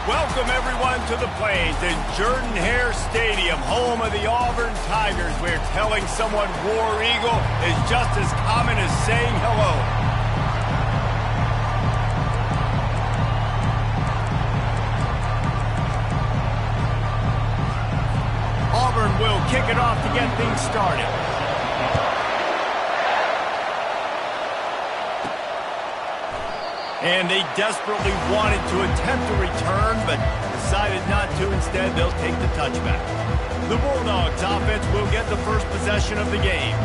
Welcome, everyone, to the Plains in Jordan-Hare Stadium, home of the Auburn Tigers, where telling someone War Eagle is just as common as saying hello. Auburn will kick it off to get things started. And they desperately wanted to attempt a return, but decided not to. Instead, they'll take the touchback. The Bulldogs offense will get the first possession of the game.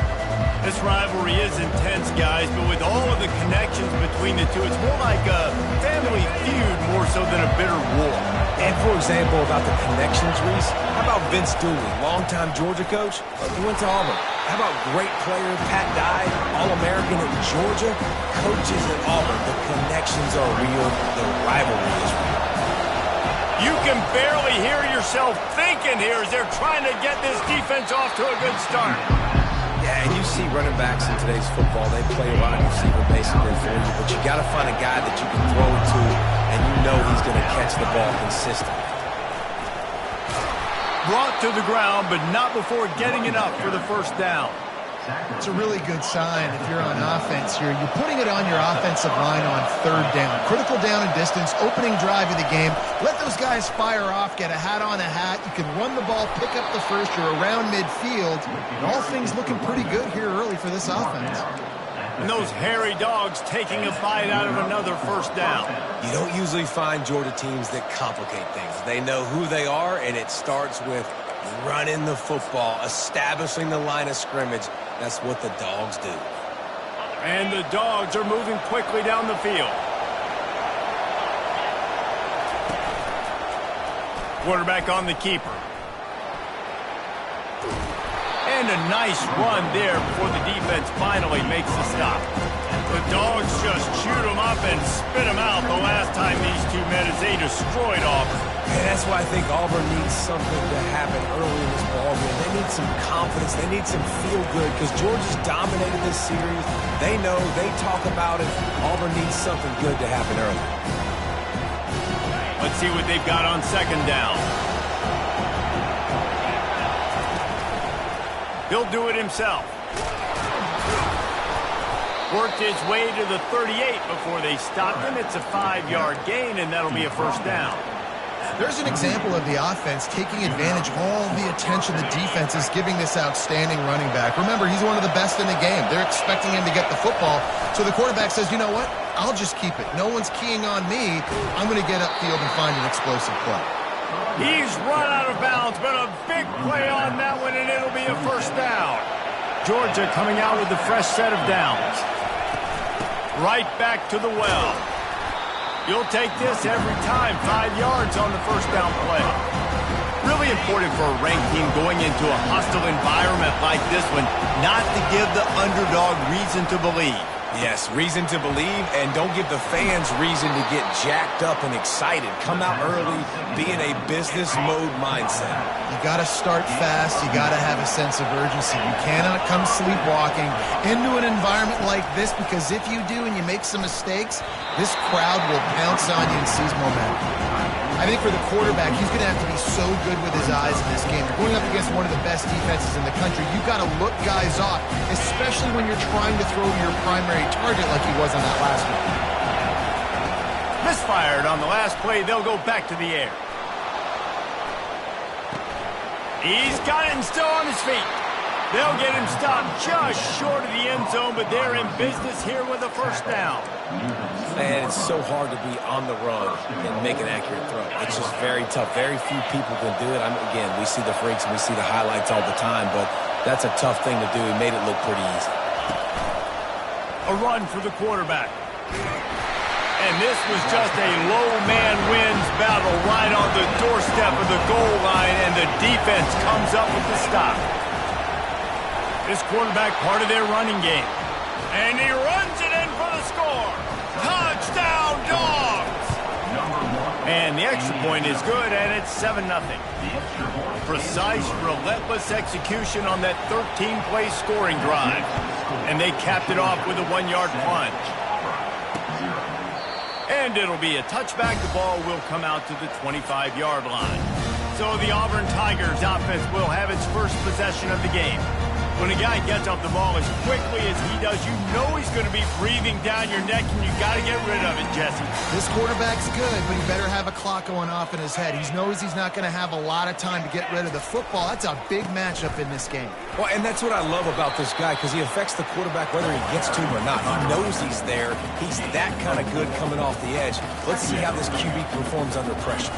This rivalry is intense, guys, but with all of the connections between the two, it's more like a family feud more so than a bitter war. And for example, about the connections, Reese, how about Vince Dooley, longtime Georgia coach? He went to Auburn. How about great player Pat Dye, All-American at Georgia? Coaches at Auburn. The connections are real. The rivalry is real. You can barely hear yourself thinking here as they're trying to get this defense off to a good start. Yeah, and you see running backs in today's football, they play a wide receiver basically for you, but you got to find a guy that you can throw it to, and you know he's going to catch the ball consistently. Brought to the ground, but not before getting it up for the first down. It's a really good sign if you're on offense here. You're putting it on your offensive line on third down. Critical down and distance, opening drive of the game. Let those guys fire off, get a hat on a hat. You can run the ball, pick up the first. You're around midfield. And all things looking pretty good here early for this offense. And those hairy dogs taking a bite out of another first down. You don't usually find Georgia teams that complicate things. They know who they are, and it starts with running the football, establishing the line of scrimmage. That's what the Dogs do. And the Dogs are moving quickly down the field. Quarterback on the keeper. And a nice run there before the defense finally makes the stop. The Dogs just shoot them up and spit them out the last time these two met as they destroyed Auburn. And that's why I think Auburn needs something to happen early in this ballgame. They need some confidence. They need some feel-good because Georgia's dominated this series. They know, they talk about it. Auburn needs something good to happen early. Let's see what they've got on second down. He'll do it himself. Worked his way to the 38 before they stopped him. It's a 5-yard gain, and that'll be a first down. There's an example of the offense taking advantage of all the attention the defense is giving this outstanding running back. Remember, he's one of the best in the game. They're expecting him to get the football. So the quarterback says, you know what? I'll just keep it. No one's keying on me. I'm going to get upfield and find an explosive play. He's run out of bounds, but a big play on that one, and it'll be a first down. Georgia coming out with a fresh set of downs. Right back to the well. You'll take this every time. 5 yards on the first down play. Really important for a ranked team going into a hostile environment like this one, not to give the underdog reason to believe. Yes, reason to believe, and don't give the fans reason to get jacked up and excited. Come out early, be in a business mode mindset. You got to start fast. You got to have a sense of urgency. You cannot come sleepwalking into an environment like this, because if you do and you make some mistakes, this crowd will pounce on you and seize momentum. I think for the quarterback, he's going to have to be so good with his eyes in this game. You're going up against one of the best defenses in the country. You've got to look guys off, especially when you're trying to throw to your primary target like he was on that last one. Misfired on the last play. They'll go back to the air. He's got it and still on his feet. They'll get him stopped just short of the end zone, but they're in business here with a first down. And it's so hard to be on the run and make an accurate throw. It's just very tough. Very few people can do it. Again, we see the freaks and we see the highlights all the time, but that's a tough thing to do. He made it look pretty easy. A run for the quarterback. And this was just a low man wins battle right on the doorstep of the goal line, and the defense comes up with the stop. This quarterback part of their running game. And he runs it in for the score. Touchdown, Dogs! And the extra point is good, and it's 7-0. Precise, relentless execution on that 13-play scoring drive. And they capped it off with a 1-yard plunge. And it'll be a touchback. The ball will come out to the 25-yard line. So the Auburn Tigers offense will have its first possession of the game. When a guy gets off the ball as quickly as he does, you know he's going to be breathing down your neck, and you got to get rid of it, Jesse. This quarterback's good, but he better have a clock going off in his head. He knows he's not going to have a lot of time to get rid of the football. That's a big matchup in this game. Well, and that's what I love about this guy, because he affects the quarterback whether he gets to him or not. He knows he's there. He's that kind of good coming off the edge. Let's see how this QB performs under pressure.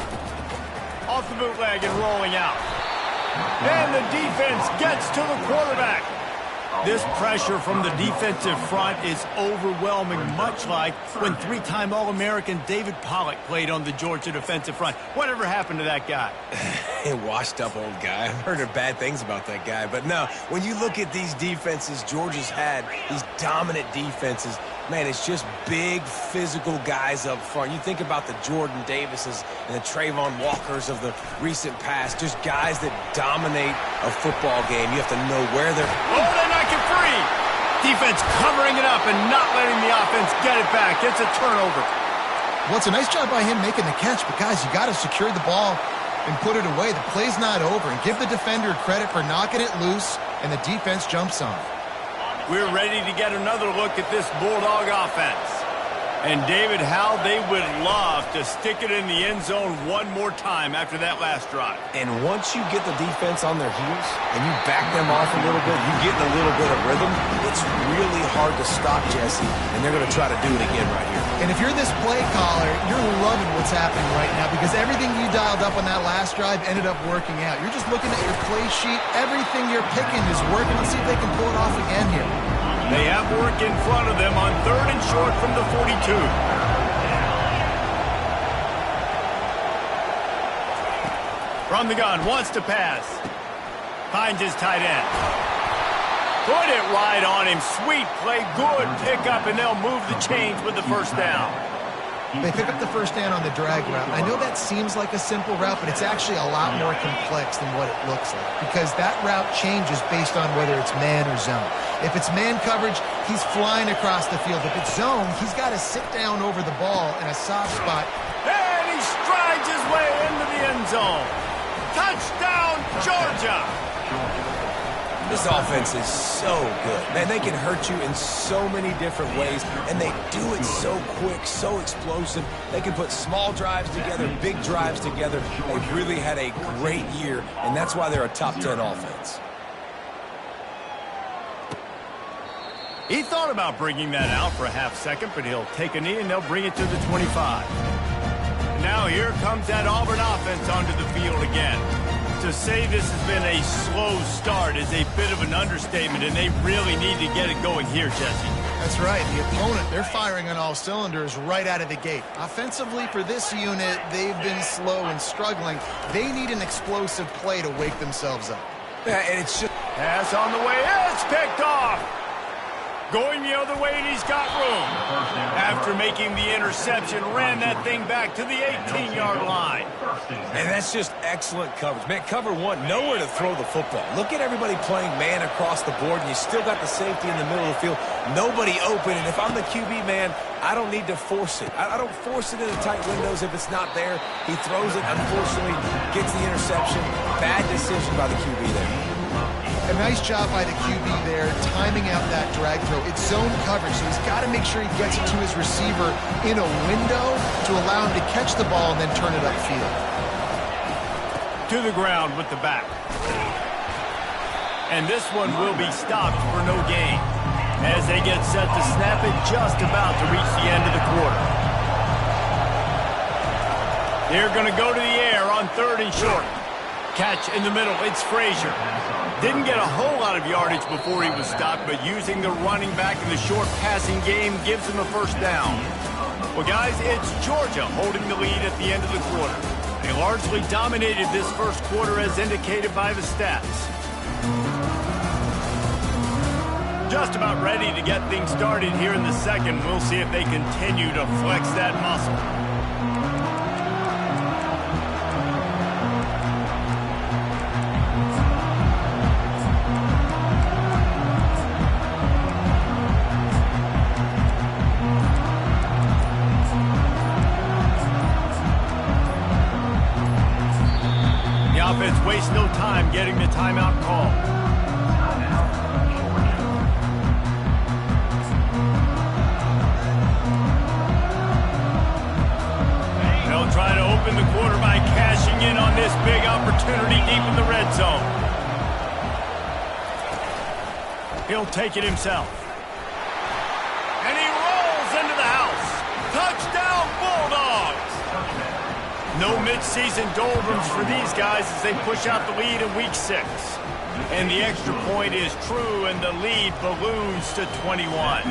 Off the bootleg and rolling out. And the defense gets to the quarterback. This pressure from the defensive front is overwhelming, much like when three-time All-American David Pollock played on the Georgia defensive front. Whatever happened to that guy? A washed-up old guy. I've heard bad things about that guy. But no, when you look at these defenses Georgia's had, these dominant defenses, man, it's just big, physical guys up front. You think about the Jordan Davises and the Trayvon Walkers of the recent past, just guys that dominate a football game. You have to know where they're... Oh, they're not get free! Defense covering it up and not letting the offense get it back. It's a turnover. Well, it's a nice job by him making the catch, but guys, you got to secure the ball and put it away. The play's not over, and give the defender credit for knocking it loose, and the defense jumps on it. We're ready to get another look at this Bulldog offense. And David, how they would love to stick it in the end zone one more time after that last drive. And once you get the defense on their heels and you back them off a little bit, you get in a little bit of rhythm, it's really hard to stop, Jesse, and they're going to try to do it again right here. And if you're this play caller, you're loving what's happening right now because everything you dialed up on that last drive ended up working out. You're just looking at your play sheet. Everything you're picking is working. Let's see if they can pull it off again here. They have work in front of them on 3rd and short from the 42. From the gun, wants to pass. Finds his tight end. Put it right on him. Sweet play, good pickup, and they'll move the chains with the first down. They pick up the first down on the drag route. I know that seems like a simple route, but it's actually a lot more complex than what it looks like because that route changes based on whether it's man or zone. If it's man coverage, he's flying across the field. If it's zone, he's got to sit down over the ball in a soft spot. And he strides his way into the end zone. Touchdown, Georgia! This offense is so good. Man, they can hurt you in so many different ways, and they do it so quick, so explosive. They can put small drives together, big drives together. They've really had a great year, and that's why they're a top 10 offense. He thought about bringing that out for a half second, but he'll take a knee, and they'll bring it to the 25. Now here comes that Auburn offense onto the field again. To say this has been a slow start is a bit of an understatement, and they really need to get it going here, Jesse. That's right. The opponent, they're firing on all cylinders right out of the gate. Offensively, for this unit, they've been slow and struggling. They need an explosive play to wake themselves up. Yeah, and it's just... Pass on the way. It's picked off. Going the other way, and he's got room. After making the interception, ran that thing back to the 18-yard line. And that's just excellent coverage. Man, cover one, nowhere to throw the football. Look at everybody playing man across the board, and you still got the safety in the middle of the field. Nobody open, and if I'm the QB, man, I don't need to force it. I don't force it into tight windows if it's not there. He throws it, unfortunately, gets the interception. Bad decision by the QB there. A nice job by the QB there, timing out that drag throw. It's zone coverage, so he's got to make sure he gets it to his receiver in a window to allow him to catch the ball and then turn it upfield. To the ground with the back. And this one will be stopped for no gain as they get set to snap it just about to reach the end of the quarter. They're going to go to the air on 3rd and short. Catch in the middle, it's Frazier. Didn't get a whole lot of yardage before he was stopped, but using the running back in the short passing game gives him a first down. Well, guys, it's Georgia holding the lead at the end of the quarter. They largely dominated this first quarter as indicated by the stats. Just about ready to get things started here in the second. We'll see if they continue to flex that muscle. offense wastes no time getting the timeout call. They'll try to open the quarter by cashing in on this big opportunity deep in the red zone. He'll take it himself. And he rolls into the house. Touchdown, Bulldogs! No midseason doldrums for these guys as they push out the lead in Week 6. And the extra point is true, and the lead balloons to 21.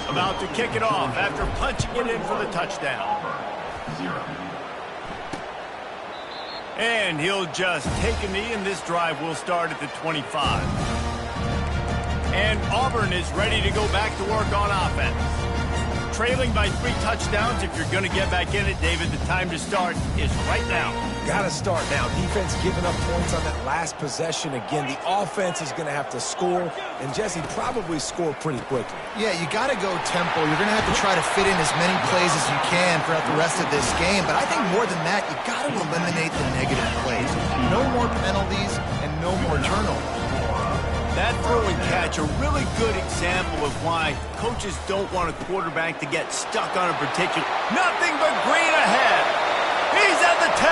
About to kick it off after punching it in for the touchdown. And he'll just take a knee, and this drive will start at the 25. And Auburn is ready to go back to work on offense. Trailing by 3 touchdowns. If you're going to get back in it, David, the time to start is right now. Got to start now. Defense giving up points on that last possession. Again, the offense is going to have to score, and Jesse probably score pretty quickly. Yeah, you got to go tempo. You're going to have to try to fit in as many plays as you can throughout the rest of this game. But I think more than that, you got to eliminate the negative plays. No more penalties and no more turnovers. That throw and catch, a really good example of why coaches don't want a quarterback to get stuck on a particular... Nothing but green ahead. He's at the 10.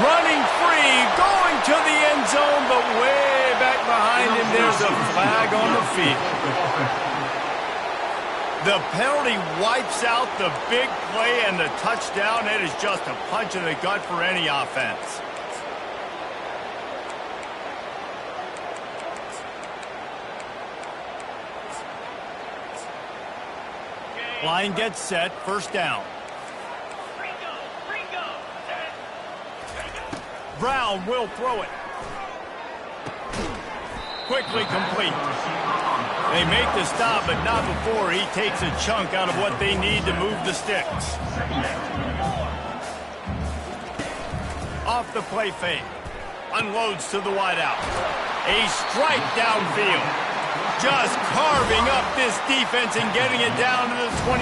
Running free, going to the end zone, but way back behind him, there's a flag on the field. The penalty wipes out the big play and the touchdown. It is just a punch in the gut for any offense. Line gets set, first down. Brown will throw it. Quickly complete. They make the stop, but not before he takes a chunk out of what they need to move the sticks. Off the play fake. Unloads to the wideout. A strike downfield. Just carving up this defense and getting it down to the 24.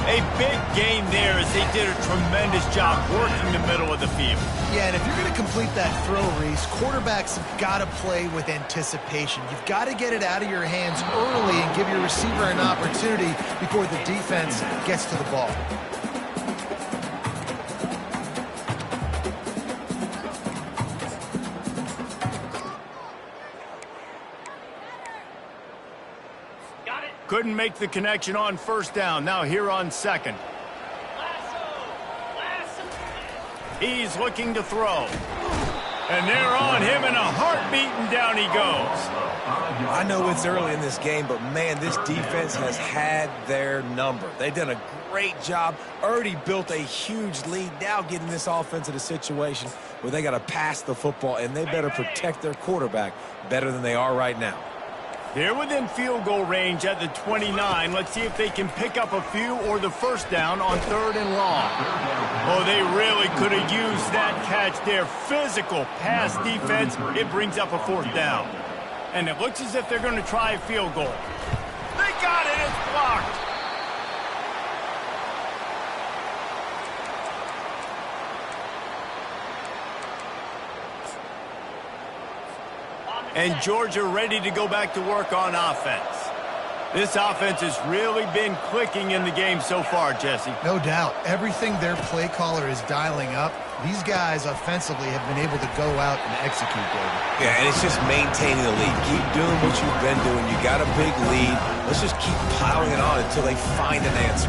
A big gain there as they did a tremendous job working the middle of the field. Yeah, and if you're going to complete that throw, Reese, quarterbacks have got to play with anticipation. You've got to get it out of your hands early and give your receiver an opportunity before the defense gets to the ball. Couldn't make the connection on first down. Now here on second. He's looking to throw. And they're on him in a heartbeat, and down he goes. I know it's early in this game, but, man, this defense has had their number. They've done a great job, already built a huge lead, now getting this offense in a situation where they got to pass the football, and they better protect their quarterback better than they are right now. They're within field goal range at the 29. Let's see if they can pick up a few or the first down on 3rd and long. Oh, they really could have used that catch there. Physical pass defense. It brings up a 4th down. And it looks as if they're going to try a field goal. They got it. It's blocked. And Georgia ready to go back to work on offense. This offense has really been clicking in the game so far, Jesse. No doubt. Everything their play caller is dialing up, these guys offensively have been able to go out and execute, David. Yeah, and it's just maintaining the lead. Keep doing what you've been doing. You got a big lead. Let's just keep piling it on until they find an answer.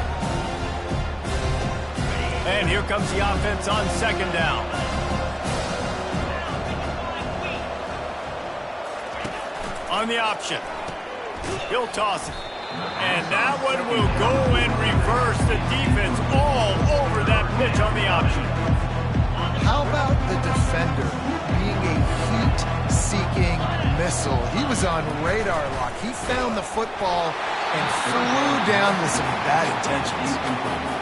And here comes the offense on 2nd down. On the option. He'll toss it. And that one will go and reverse the defense all over that pitch on the option. How about the defender being a heat-seeking missile? He was on radar lock. He found the football and flew down with some bad intentions.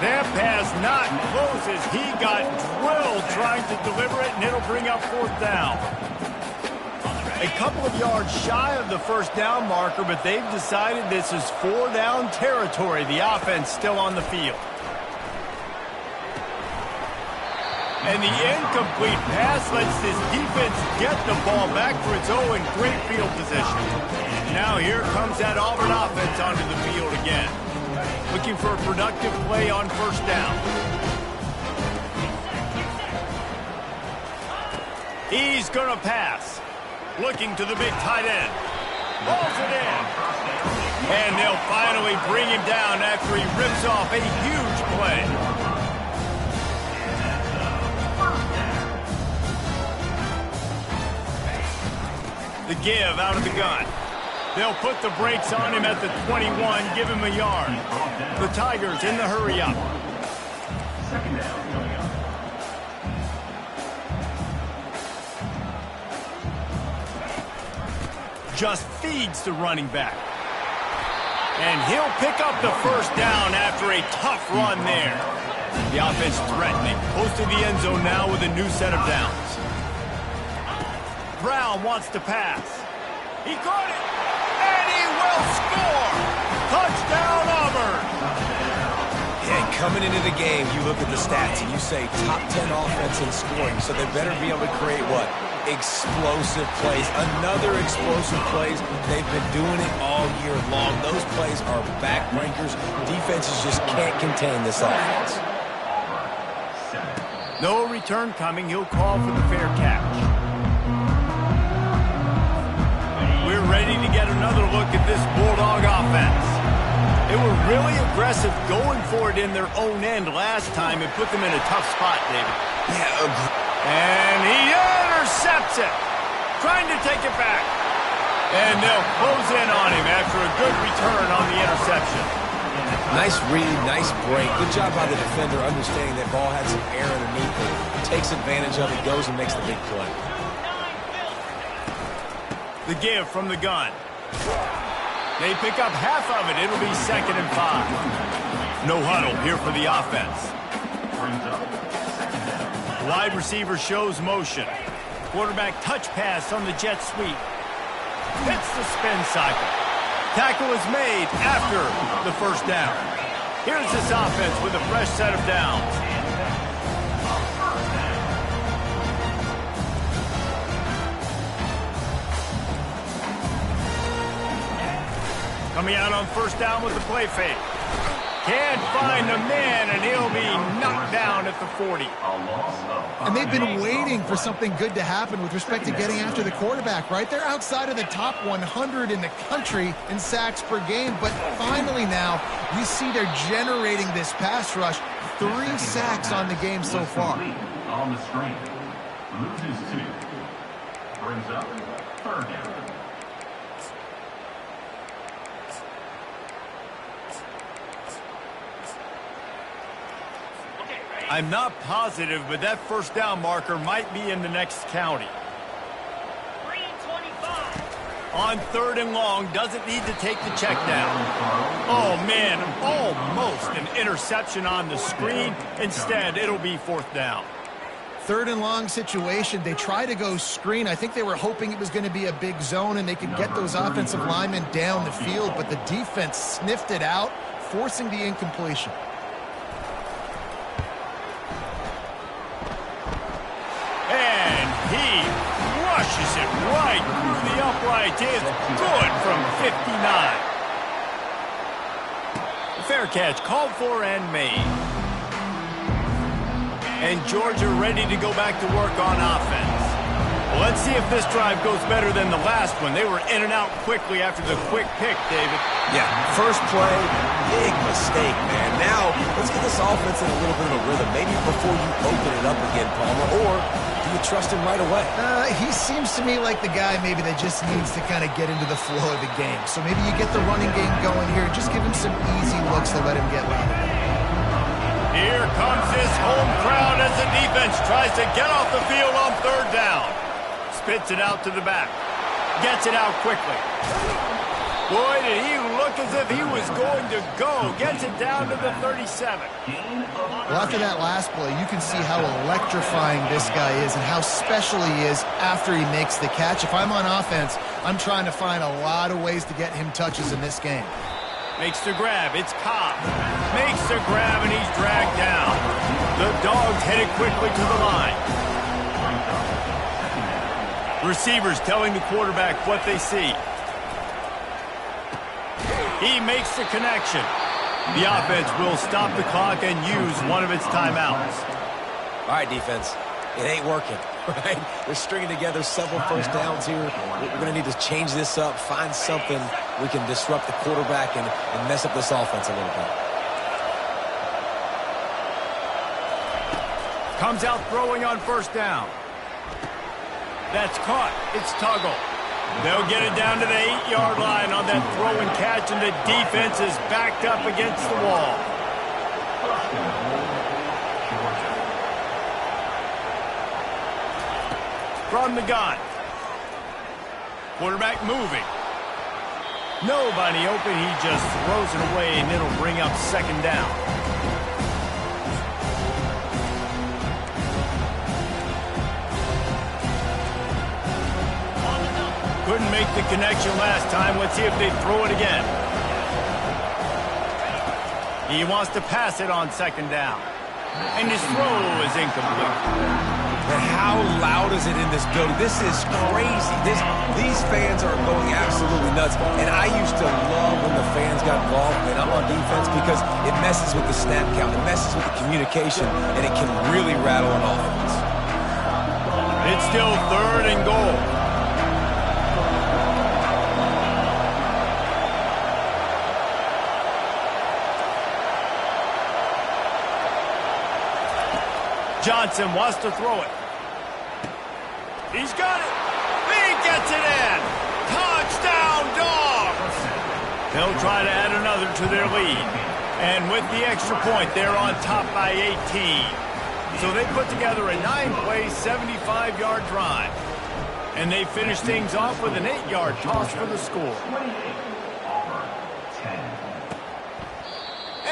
That pass not close as he got drilled trying to deliver it, and it'll bring up 4th down. A couple of yards shy of the first down marker, but they've decided this is 4-down territory. The offense still on the field. And the incomplete pass lets this defense get the ball back for its own in great field position. Now here comes that Auburn offense onto the field again. Looking for a productive play on first down. He's going to pass. Looking to the big tight end. Balls it in. And they'll finally bring him down after he rips off a huge play. The give out of the gun. They'll put the brakes on him at the 21, give him a yard. The Tigers in the hurry up. Just feeds the running back. And he'll pick up the first down after a tough run there. The offense threatening, close to the end zone now with a new set of downs. Brown wants to pass. He caught it, and he will score! Touchdown, Auburn! And coming into the game, you look at the stats and you say top 10 offense in scoring, so they better be able to create what? Explosive plays. Another explosive plays. They've been doing it all year long. Those plays are backbreakers. Defenses just can't contain this offense. No return coming. He'll call for the fair catch. We're ready to get another look at this Bulldog offense. They were really aggressive going for it in their own end last time and put them in a tough spot, David. Yeah, and he intercepts it. Trying to take it back. And they'll close in on him after a good return on the interception. Nice read, nice break. Good job by the defender understanding that ball had some air underneath it. Takes advantage of it, goes and makes the big play. The give from the gun. They pick up half of it. It'll be 2nd and 5. No huddle here for the offense. The wide receiver shows motion. Quarterback touch pass on the jet sweep. Hits the spin cycle. Tackle is made after the first down. Here's this offense with a fresh set of downs. Coming out on first down with the play fake. Can't find the man, and he'll be knocked down at the 40. And they've been waiting for something good to happen with respect to getting after the quarterback, right? They're outside of the top 100 in the country in sacks per game, but finally now we see they're generating this pass rush. 3 sacks on the game so far. On the screen. Loses 2. Brings up 3rd down. I'm not positive, but that first down marker might be in the next county. 3:25. On 3rd and long, doesn't need to take the check down. Oh, man, almost an interception on the screen. Instead, it'll be 4th down. 3rd and long situation. They try to go screen. I think they were hoping it was going to be a big zone and they could get those offensive linemen down the field, but the defense sniffed it out, forcing the incompletion. Rushes it right through the uprights. It's good from 59. The fair catch called for and made. And Georgia ready to go back to work on offense. Well, let's see if this drive goes better than the last one. They were in and out quickly after the quick pick, David. Yeah, first play, big mistake, man. Now, let's get this offense in a little bit of a rhythm. Maybe before you open it up again, Palmer, or do you trust him right away? He seems to me like the guy maybe that just needs to kind of get into the flow of the game. So maybe you get the running game going here. Just give him some easy looks to let him get loud. Here comes this home crowd as the defense tries to get off the field on 3rd down. Spits it out to the back. Gets it out quickly. Boy, did he look as if he was going to go. Gets it down to the 37. Well, after that last play, you can see how electrifying this guy is and how special he is after he makes the catch. If I'm on offense, I'm trying to find a lot of ways to get him touches in this game. Makes the grab. It's Cobb. Makes the grab, and he's dragged down. The Dogs headed quickly to the line. Receivers telling the quarterback what they see. He makes the connection. The offense will stop the clock and use one of its timeouts. All right, defense. It ain't working, right? They're stringing together several first downs here. We're going to need to change this up, find something we can disrupt the quarterback and mess up this offense a little bit. Comes out throwing on first down. That's caught. It's Tuggle. They'll get it down to the 8-yard line on that throw and catch, and the defense is backed up against the wall. From the gun. Quarterback moving. Nobody open. He just throws it away, and it'll bring up second down. Couldn't make the connection last time. Let's see if they throw it again. He wants to pass it on second down. And his throw is incomplete. And how loud is it in this building? This is crazy. These fans are going absolutely nuts. And I used to love when the fans got involved when I'm on defense because it messes with the snap count. It messes with the communication, and it can really rattle an offense. It's still third and goal. Johnson wants to throw it. He's got it. He gets it in. Touchdown, Dogs. They'll try to add another to their lead. And with the extra point, they're on top by 18. So they put together a 9-play, 75-yard drive. And they finish things off with an 8-yard toss for the score.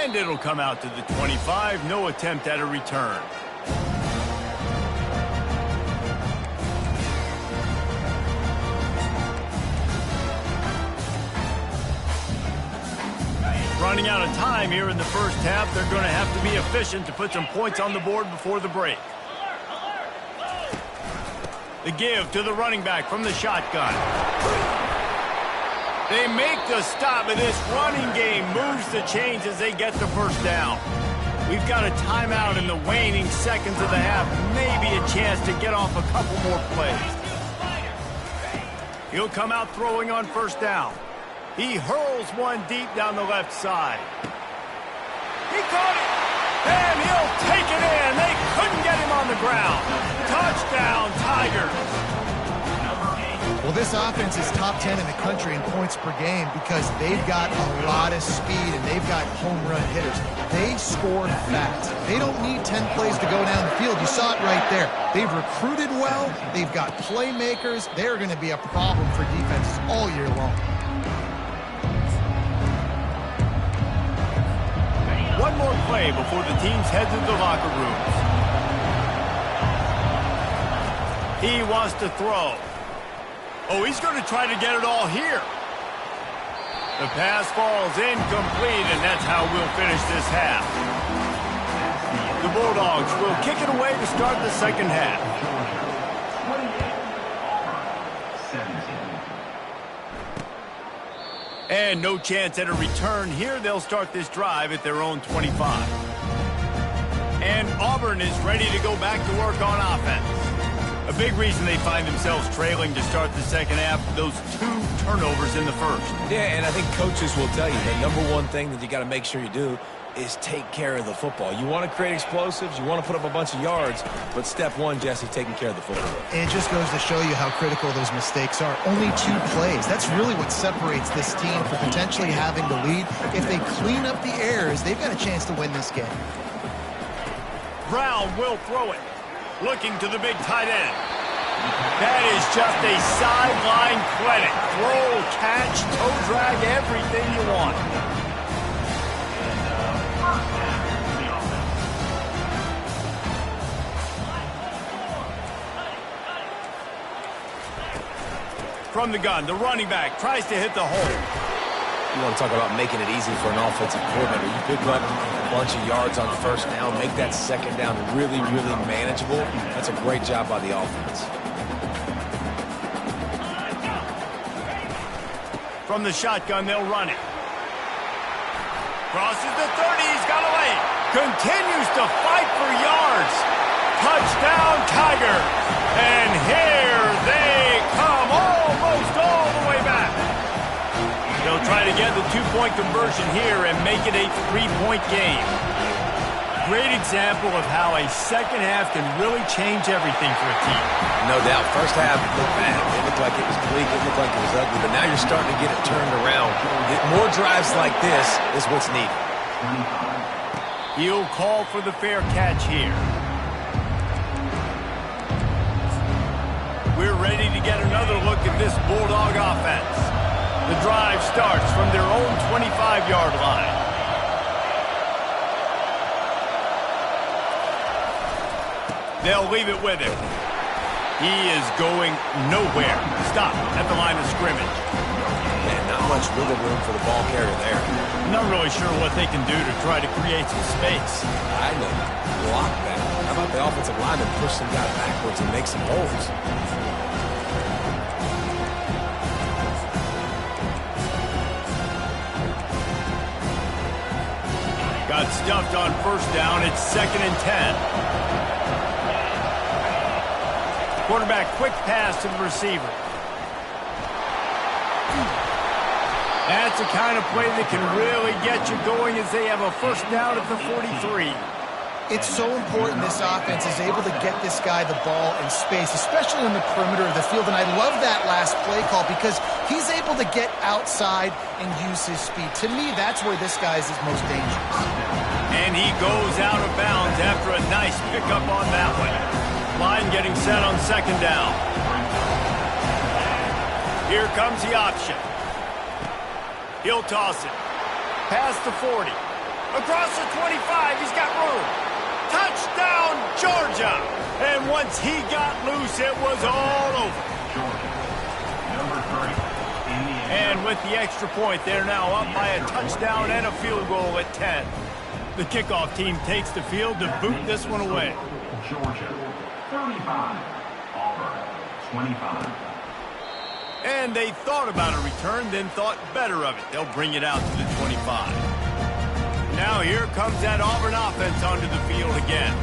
And it'll come out to the 25. No attempt at a return. Running out of time here in the first half. They're going to have to be efficient to put some points on the board before the break. The give to the running back from the shotgun. They make the stop, and this running game moves the chains as they get the first down. We've got a timeout in the waning seconds of the half. Maybe a chance to get off a couple more plays. He'll come out throwing on first down. He hurls one deep down the left side. He caught it, and he'll take it in. They couldn't get him on the ground. Touchdown, Tigers. Well, this offense is top 10 in the country in points per game because they've got a lot of speed and they've got home run hitters. They score fast. They don't need 10 plays to go down the field. You saw it right there. They've recruited well. They've got playmakers. They're going to be a problem for defenses all year long. One more play before the teams head to the locker rooms. He wants to throw. Oh, he's going to try to get it all here. The pass falls incomplete, and that's how we'll finish this half. The Bulldogs will kick it away to start the second half. 17. And no chance at a return here. They'll start this drive at their own 25. And Auburn is ready to go back to work on offense. A big reason they find themselves trailing to start the second half, those 2 turnovers in the first. Yeah, and I think coaches will tell you the number one thing that you got to make sure you do is take care of the football. You want to create explosives, you want to put up a bunch of yards, but step one, Jesse, taking care of the football. And it just goes to show you how critical those mistakes are. Only 2 plays. That's really what separates this team from potentially having the lead. If they clean up the errors, they've got a chance to win this game. Brown will throw it. Looking to the big tight end. That is just a sideline credit. Throw, catch, toe drag, everything you want. From the gun, the running back tries to hit the hole. You want to talk about making it easy for an offensive coordinator. You pick up a bunch of yards on first down, make that second down really, really manageable. That's a great job by the offense. From the shotgun, they'll run it. Crosses the 30, he's got away. Continues to fight for yards. Touchdown, Tigers. And here they come, almost all the way back. They'll try to get the two-point conversion here and make it a three-point game. Great example of how a second half can really change everything for a team. No doubt. First half looked bad. It looked like it was bleak. It looked like it was ugly. But now you're starting to get it turned around. More drives like this is what's needed. He'll call for the fair catch here. We're ready to get another look at this Bulldog offense. The drive starts from their own 25-yard line. They'll leave it with him. He is going nowhere. Stop at the line of scrimmage. Man, not much wiggle room for the ball carrier there. Not really sure what they can do to try to create some space. I know. Block that. How about the offensive lineman push some guy backwards and make some holes? Got stuffed on first down. It's 2nd and 10. Quarterback quick pass to the receiver. That's the kind of play that can really get you going as they have a first down at the 43. It's so important this offense is able to get this guy the ball in space, especially in the perimeter of the field. And I love that last play call because he's able to get outside and use his speed. To me, that's where this guy is his most dangerous. And he goes out of bounds after a nice pickup on that one. Line getting set on second down. Here comes the option. He'll toss it. Past the 40. Across the 25, he's got room. Touchdown, Georgia! And once he got loose, it was all over. And with the extra point, they're now up by a touchdown and a field goal at 10. The kickoff team takes the field to boot this one away. Georgia, 35. Auburn, 25. And they thought about a return, then thought better of it. They'll bring it out to the 25. Now here comes that Auburn offense onto the field again.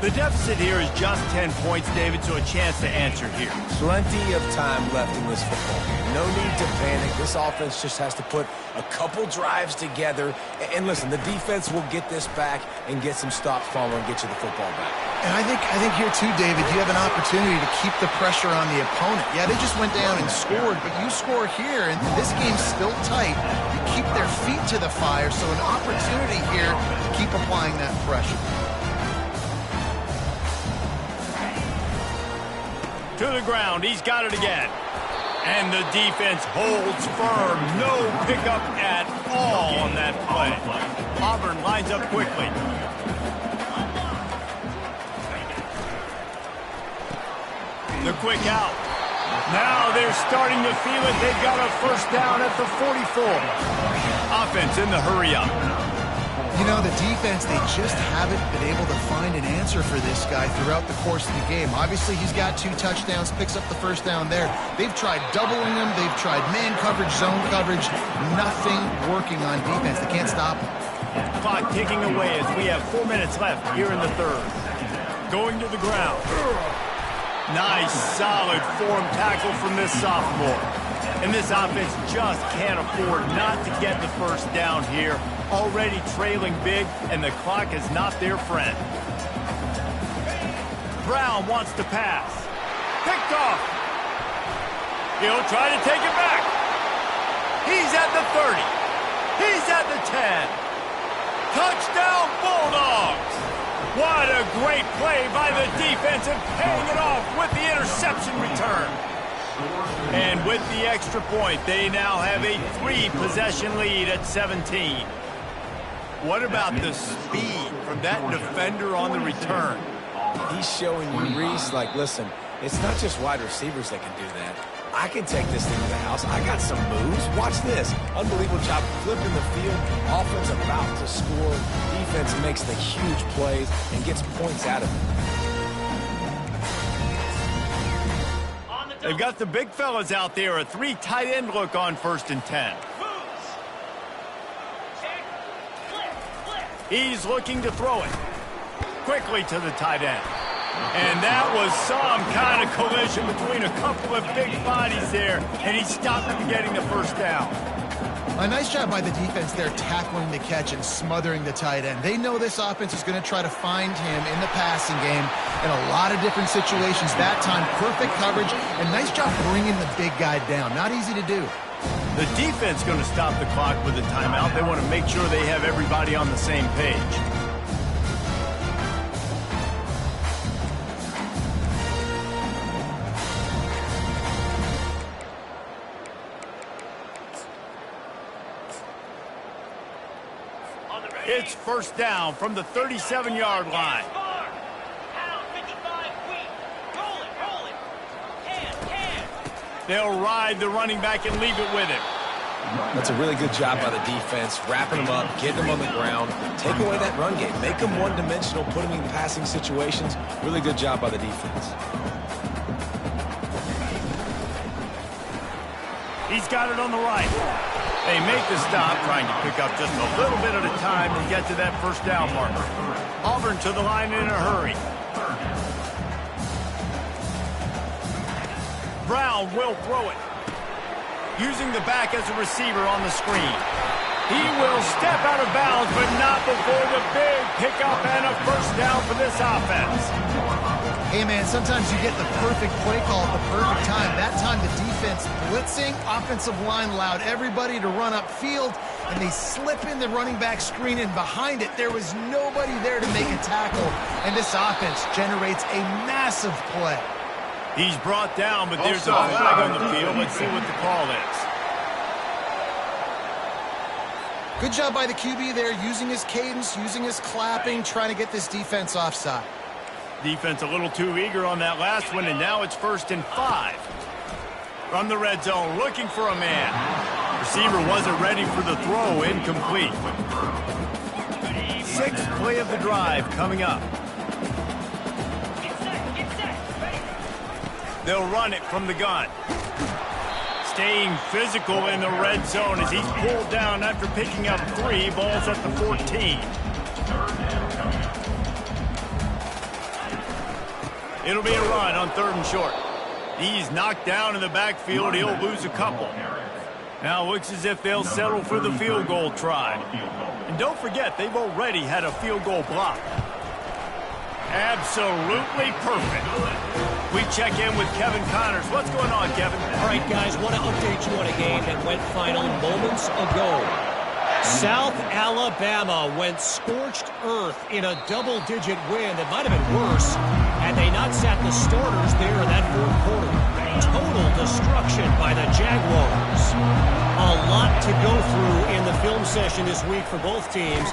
The deficit here is just 10 points, David, so a chance to answer here. Plenty of time left in this football game. No need to panic. This offense just has to put a couple drives together. And listen, the defense will get this back and get some stops following and get you the football back. And I think here too, David, you have an opportunity to keep the pressure on the opponent. Yeah, they just went down and scored, but you score here, and this game's still tight. You keep their feet to the fire, so an opportunity here to keep applying that pressure. To the ground, he's got it again. And the defense holds firm. No pickup at all on that play. Auburn lines up quickly. The quick out. Now they're starting to feel it. They've got a first down at the 44. Offense in the hurry up. You know, the defense, they just haven't been able to find an answer for this guy throughout the course of the game. Obviously, he's got 2 touchdowns, picks up the first down there. They've tried doubling him. They've tried man coverage, zone coverage. Nothing working on defense. They can't stop him. Clock ticking away as we have 4 minutes left here in the third. Going to the ground. Nice, solid form tackle from this sophomore. And this offense just can't afford not to get the first down here. Already trailing big, and the clock is not their friend. Brown wants to pass. Picked off. He'll try to take it back. He's at the 30. He's at the 10. Touchdown, Bulldogs. What a great play by the defense and paying it off with the interception return. And with the extra point, they now have a 3-possession lead at 17. What about the speed from that defender on the return? He's showing you, Reese, like, listen, it's not just wide receivers that can do that. I can take this thing to the house. I got some moves. Watch this. Unbelievable job flipping the field. Offense about to score. Defense makes the huge plays and gets points out of it. They've got the big fellas out there. A 3 tight end look on 1st and 10. He's looking to throw it quickly to the tight end. And that was some kind of collision between a couple of big bodies there, and he stopped him getting the first down. A nice job by the defense there tackling the catch and smothering the tight end. They know this offense is going to try to find him in the passing game in a lot of different situations. That time, perfect coverage, and nice job bringing the big guy down. Not easy to do. The defense going to stop the clock with a timeout. They want to make sure they have everybody on the same page. It's 1st down from the 37-yard line. They'll ride the running back and leave it with him. That's a really good job by the defense, wrapping them up, getting them on the ground, take away that run game, make them one-dimensional, put them in passing situations. Really good job by the defense. He's got it on the right. They make the stop, trying to pick up just a little bit at a time to get to that 1st down marker. Auburn to the line in a hurry. Brown will throw it. Using the back as a receiver on the screen. He will step out of bounds, but not before the big pickup and a 1st down for this offense. Hey, man, sometimes you get the perfect play call at the perfect time. That time the defense blitzing, offensive line allowed everybody to run upfield, and they slip in the running back screen, and behind it, there was nobody there to make a tackle, and this offense generates a massive play. He's brought down, but there's a flag on the field. Let's see what the call is. Good job by the QB there, using his cadence, using his clapping, trying to get this defense offside. Defense a little too eager on that last one, and now it's 1st and 5. From the red zone, looking for a man. Receiver wasn't ready for the throw, incomplete. 6th play of the drive coming up. They'll run it from the gun. Staying physical in the red zone as he's pulled down after picking up 3 balls at the 14. It'll be a run on 3rd and short. He's knocked down in the backfield. He'll lose a couple. Now it looks as if they'll settle for the field goal try. And don't forget, they've already had a field goal block. Absolutely perfect. We check in with Kevin Connors. What's going on, Kevin? All right, guys, want to update you on a game that went final moments ago. South Alabama went scorched earth in a double-digit win that might have been worse had they not sat the starters there in that 4th quarter. Total destruction by the Jaguars. A lot to go through in the film session this week for both teams.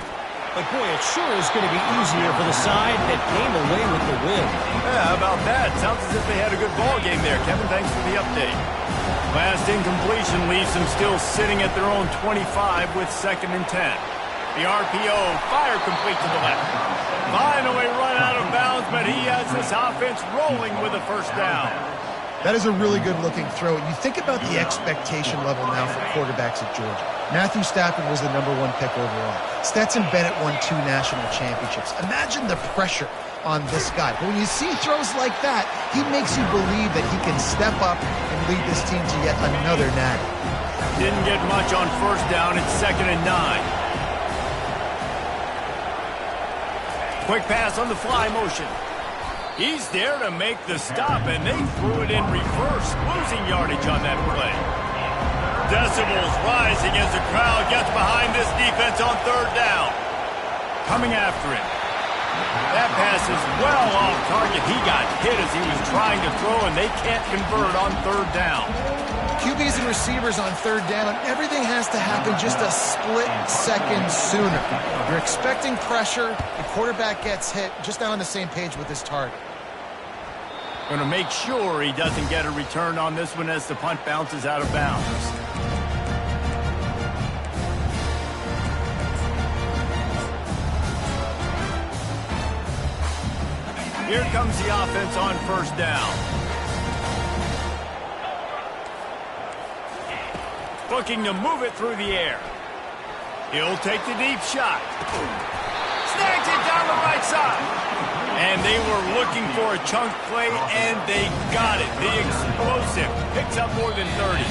But, boy, it sure is going to be easier for the side that came away with the win. Yeah, how about that? Sounds as if they had a good ball game there. Kevin, thanks for the update. Last incompletion leaves them still sitting at their own 25 with 2nd and 10. The RPO, fire complete to the left. Finally run out of bounds, but he has this offense rolling with a 1st down. That is a really good-looking throw. You think about the expectation level now for quarterbacks at Georgia. Matthew Stafford was the #1 pick overall. Stetson Bennett won 2 national championships. Imagine the pressure on this guy. But when you see throws like that, he makes you believe that he can step up and lead this team to yet another natty. Didn't get much on 1st down. It's 2nd and 9. Quick pass on the fly motion. He's there to make the stop, and they threw it in reverse, losing yardage on that play. Decibels rising as the crowd gets behind this defense on 3rd down. Coming after him. That pass is well off target. He got hit as he was trying to throw, and they can't convert on 3rd down. QBs and receivers on 3rd down, and everything has to happen just a split second sooner. You're expecting pressure, the quarterback gets hit, just not on the same page with his target. Going to make sure he doesn't get a return on this one as the punt bounces out of bounds. Here comes the offense on first down. Looking to move it through the air. He'll take the deep shot. Snags it down the right side. And they were looking for a chunk play, and they got it. The explosive picks up more than 30.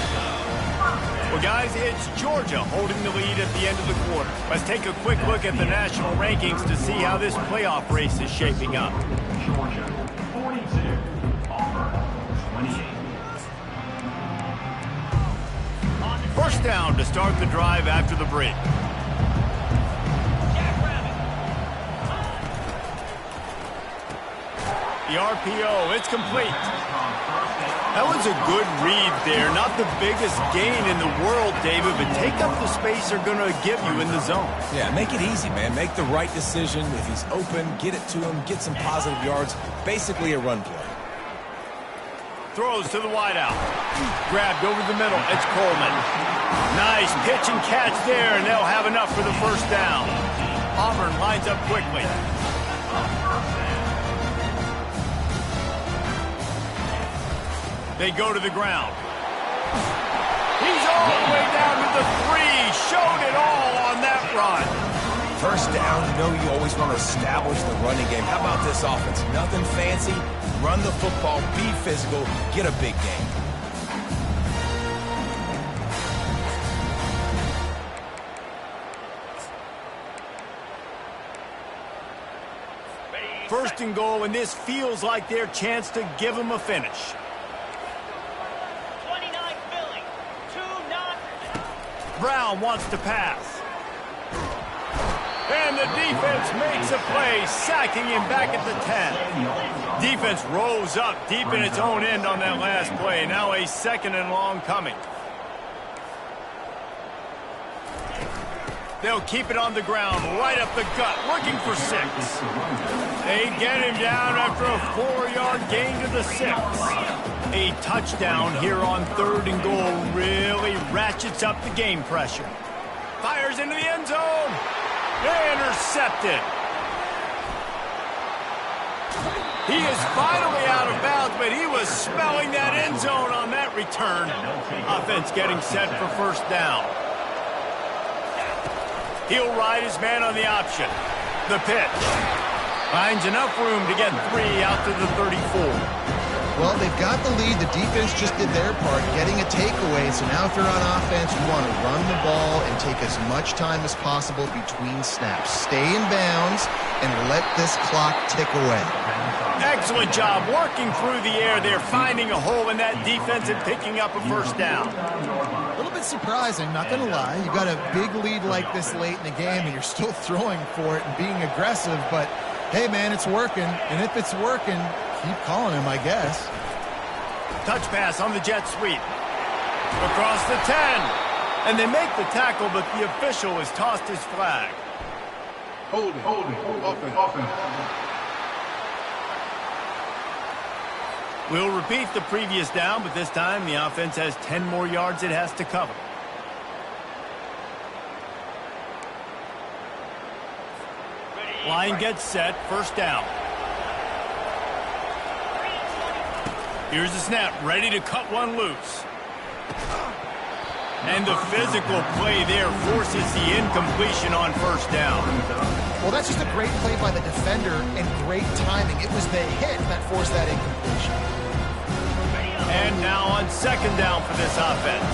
Well, guys, it's Georgia holding the lead at the end of the quarter. Let's take a quick look at the national rankings to see how this playoff race is shaping up. Georgia 42, Auburn 28. First down to start the drive after the break. The RPO, it's complete. That was a good read there. Not the biggest gain in the world, David, but take up the space they're going to give you in the zone. Yeah, make it easy, man. Make the right decision. If he's open, get it to him, get some positive yards. Basically a run play. Throws to the wideout. Grabbed over the middle. It's Coleman. Nice pitch and catch there, and they'll have enough for the first down. Auburn lines up quickly. They go to the ground. He's all the way down to the 3. Showed it all on that run. First down, you know you always want to establish the running game. How about this offense? Nothing fancy. Run the football, be physical, get a big gain. First and goal, and this feels like their chance to give them a finish. Brown wants to pass. And the defense makes a play, sacking him back at the 10. Defense rolls up deep in its own end on that last play. Now a second and long coming. They'll keep it on the ground, right up the gut, looking for 6. They get him down after a 4-yard gain to the 6. A touchdown here on third and goal really ratchets up the game pressure. Fires into the end zone. Intercepted. He is finally out of bounds, but he was smelling that end zone on that return. Offense getting set for first down. He'll ride his man on the option. The pitch. Finds enough room to get 3 out to the 34. Well, they've got the lead. The defense just did their part, getting a takeaway. So now if they're on offense, you want to run the ball and take as much time as possible between snaps. Stay in bounds and let this clock tick away. Excellent job working through the air. They're finding a hole in that defense and picking up a first down. A little bit surprising, not going to lie. You got a big lead like this late in the game, and you're still throwing for it and being aggressive. But, hey, man, it's working. And if it's working, keep calling him, I guess. Touch pass on the jet sweep. Across the 10. And they make the tackle, but the official has tossed his flag. Hold it. Offense. We'll repeat the previous down, but this time the offense has 10 more yards it has to cover. Line gets set, first down. Here's the snap, ready to cut one loose. And the physical play there forces the incompletion on first down. Well, that's just a great play by the defender and great timing. It was the hit that forced that incompletion. And now on second down for this offense.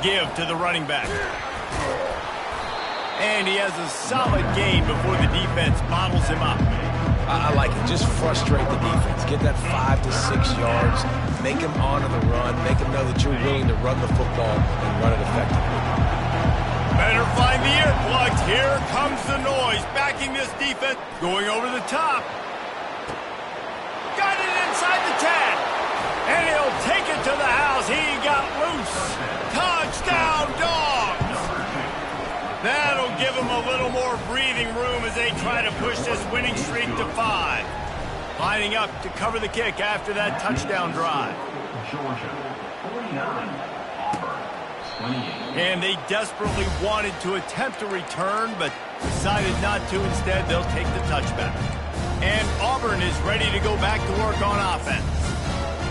Give to the running back. And he has a solid gain before the defense bottles him up. I like it. Just frustrate the defense. Get that 5 to 6 yards. Make them honor the run. Make them know that you're willing to run the football and run it effectively. Better find the earplugs. Here comes the noise. Backing this defense. Going over the top. Got it inside the 10. And he'll take it to the house. He got loose. Touchdown, Dogs. That'll give them a little more breathing room as they try to push this winning streak to 5. lining up to cover the kick after that touchdown drive. Georgia, 49. Auburn, 28. And they desperately wanted to attempt a return, but decided not to. Instead, they'll take the touchback. And Auburn is ready to go back to work on offense.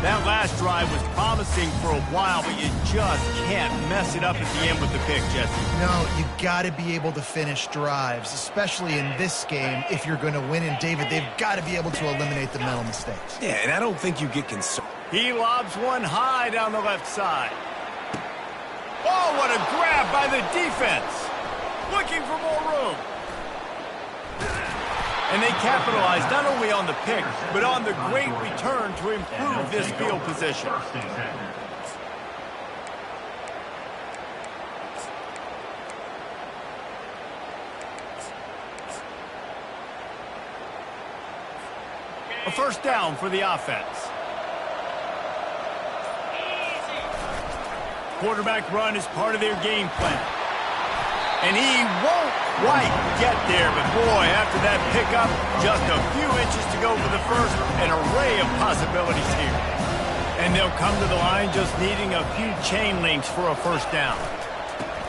That last drive was promising for a while, but you just can't mess it up at the end with the pick, Jesse. No, you got to be able to finish drives, especially in this game. If you're going to win, and David, they've got to be able to eliminate the mental mistakes. Yeah, and I don't think you get concerned. He lobs one high down the left side. Oh, what a grab by the defense. Looking for more room. And they capitalized not only on the pick, but on the great return to improve this field position. A first down for the offense. Quarterback run is part of their game plan. And he won't quite get there, but boy, after that pickup, just a few inches to go for the first, an array of possibilities here. And they'll come to the line just needing a few chain links for a first down.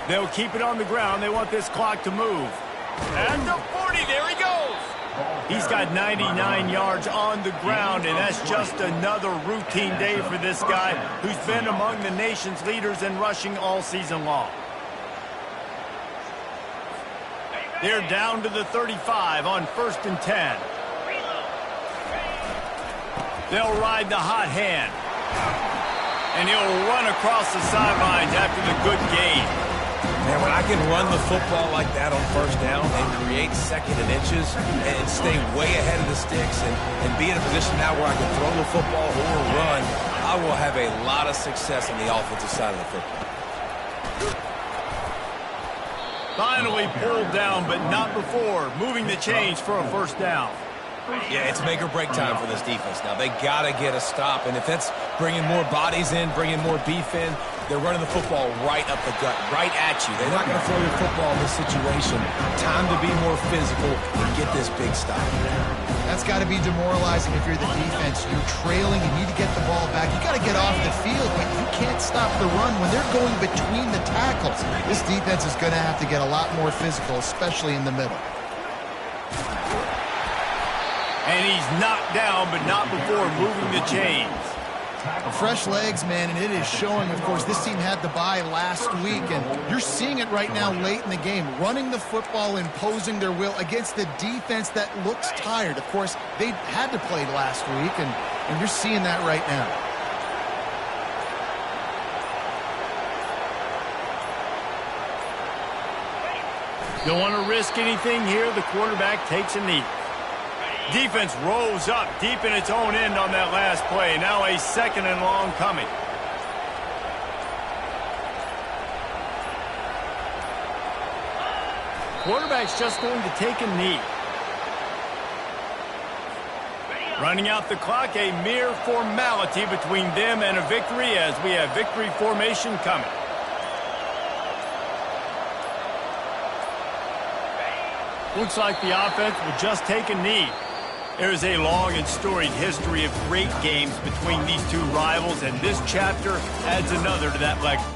They'll keep it on the ground. They want this clock to move. At the 40, there he goes. He's got 99 yards on the ground, and that's just another routine day for this guy who's been among the nation's leaders in rushing all season long. They're down to the 35 on 1st and 10. They'll ride the hot hand. And he'll run across the sidelines after the good gain. Man, when I can run the football like that on first down and create second and inches and stay way ahead of the sticks and be in a position now where I can throw the football or run, I will have a lot of success on the offensive side of the football. Finally pulled down, but not before moving the chains for a first down. Yeah, it's make or break time for this defense now. They got to get a stop, and if that's bringing more bodies in, bringing more beef in, they're running the football right up the gut, right at you. They're not going to throw your football in this situation. Time to be more physical and get this big stop. That's got to be demoralizing if you're the defense. You're trailing, you need to get the ball back. You got to get off the field, but you can't stop the run when they're going between the tackles. This defense is going to have to get a lot more physical, especially in the middle. And he's knocked down, but not before moving the chains. Fresh legs, man, and it is showing. Of course, this team had the bye last week, and you're seeing it right now late in the game. Running the football, imposing their will against the defense that looks tired. Of course, they had to play last week, and you're seeing that right now. Don't want to risk anything here. The quarterback takes a knee. Defense rolls up deep in its own end on that last play. Now a second and long coming. Quarterback's just going to take a knee. Running out the clock, a mere formality between them and a victory as we have victory formation coming. Looks like the offense will just take a knee. There's a long and storied history of great games between these two rivals, and this chapter adds another to that legacy.